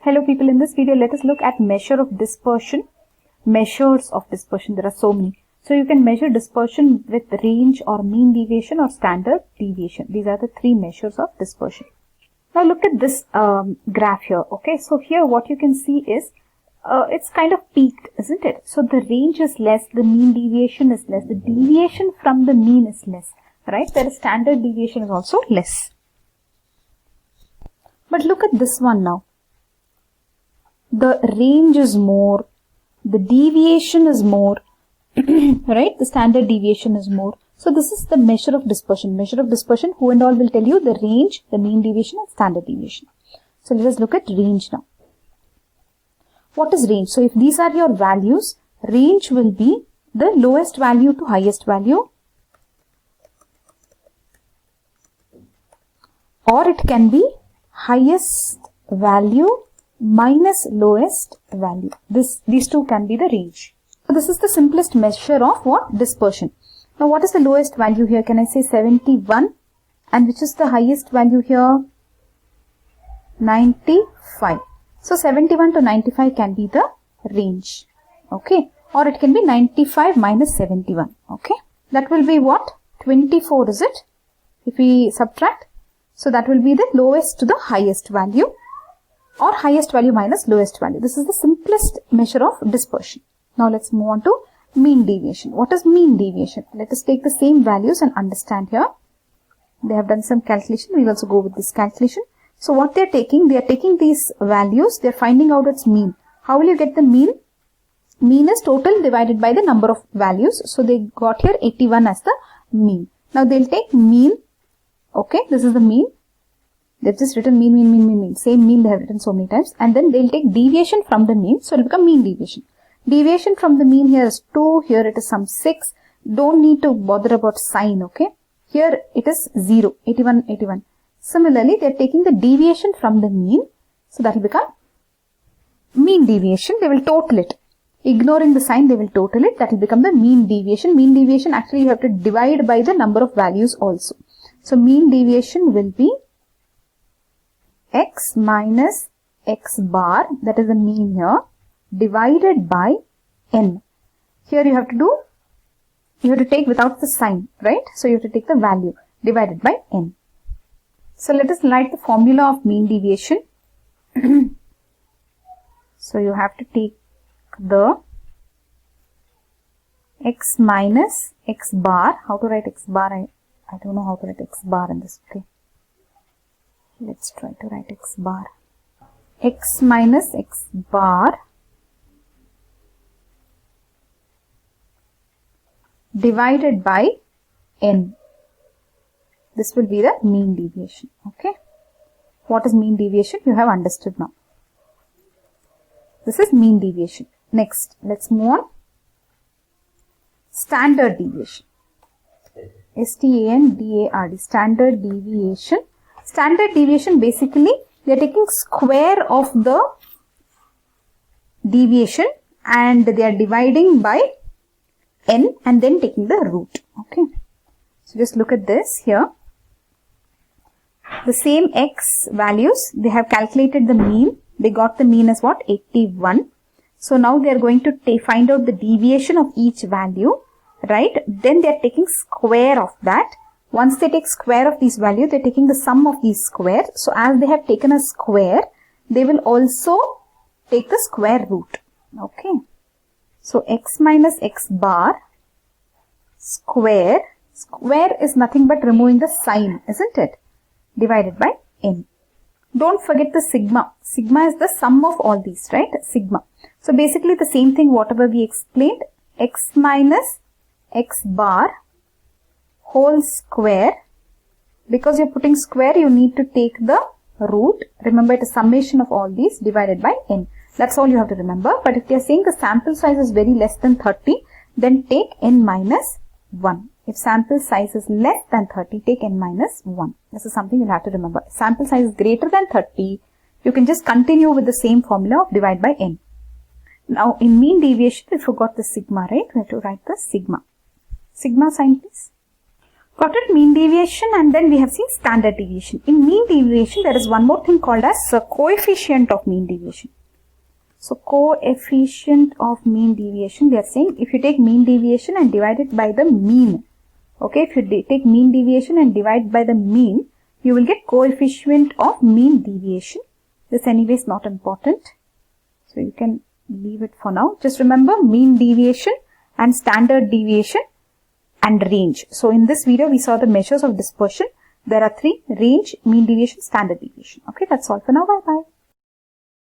Hello people, in this video let us look at measure of dispersion. Measures of dispersion, there are so many. So you can measure dispersion with range or mean deviation or standard deviation. These are the three measures of dispersion. Now look at this graph here. Okay, so here what you can see is it's kind of peaked, isn't it? So the range is less, the mean deviation is less, the deviation from the mean is less, right? Whereas standard deviation is also less. But look at this one now. The range is more, the deviation is more, right? The standard deviation is more. So this is the measure of dispersion. Measure of dispersion, who and all will tell you the range, the mean deviation and standard deviation. So let us look at range now. What is range? So if these are your values, range will be the lowest value to highest value, or it can be highest value minus lowest value. These two can be the range. So this is the simplest measure of what? Dispersion. Now what is the lowest value here? Can I say 71? And which is the highest value here? 95. So 71 to 95 can be the range. Okay. Or it can be 95 minus 71. Okay. That will be what? 24, is it? If we subtract. So that will be the lowest to the highest value, or highest value minus lowest value. This is the simplest measure of dispersion. Now let's move on to mean deviation. What is mean deviation? Let us take the same values and understand here. They have done some calculation. We will also go with this calculation. So what they are taking these values, they are finding out its mean. How will you get the mean? Mean is total divided by the number of values. So they got here 81 as the mean. Now they'll take mean. Okay, this is the mean. They've just written mean. Same mean they have written so many times. And then they'll take deviation from the mean. So it will become mean deviation. Deviation from the mean here is 2. Here it is some 6. Don't need to bother about sign. Okay. Here it is 0. 81, 81. Similarly, they are taking the deviation from the mean. So that will become mean deviation. They will total it. Ignoring the sign, they will total it. That will become the mean deviation. Mean deviation, actually you have to divide by the number of values also. So mean deviation will be x minus x bar, that is the mean here, divided by n. Here you have to take without the sign, right? So you have to take the value divided by n. So let us write the formula of mean deviation. So you have to take the x minus x bar. How to write x bar? I don't know how to write x bar in this. Okay. Let's try to write x bar. X minus x bar divided by n. This will be the mean deviation. Okay. What is mean deviation? You have understood now. This is mean deviation. Next, let's move on. Standard deviation. S-T-A-N-D-A-R-D. Standard deviation. Standard deviation, basically they are taking square of the deviation and they are dividing by n and then taking the root. Okay. So just look at this here. The same x values, they have calculated the mean. They got the mean as what? 81. So now they are going to find out the deviation of each value, right? Then they are taking square of that. Once they take square of these values, they are taking the sum of these squares. So as they have taken a square, they will also take the square root. Okay. So x minus x bar square. Square is nothing but removing the sign, isn't it? Divided by n. Don't forget the sigma. Sigma is the sum of all these, right? Sigma. So basically the same thing whatever we explained. X minus x bar whole square. Because you're putting square, you need to take the root. Remember, it is summation of all these divided by n. That's all you have to remember. But if they are saying the sample size is very less than 30, then take n minus 1. If sample size is less than 30, take n minus 1. This is something you'll have to remember. If sample size is greater than 30, you can just continue with the same formula of divide by n. Now, in mean deviation, we forgot the sigma, right? We have to write the sigma. Sigma sign, please. Got it? Mean deviation, and then we have seen standard deviation. In mean deviation, there is one more thing called as coefficient of mean deviation. So coefficient of mean deviation, they are saying if you take mean deviation and divide it by the mean, okay, if you take mean deviation and divide by the mean, you will get coefficient of mean deviation. This anyway is not important, so you can leave it for now. Just remember mean deviation and standard deviation and range. So in this video, we saw the measures of dispersion. There are three: range, mean deviation, standard deviation. Okay, that's all for now. Bye bye.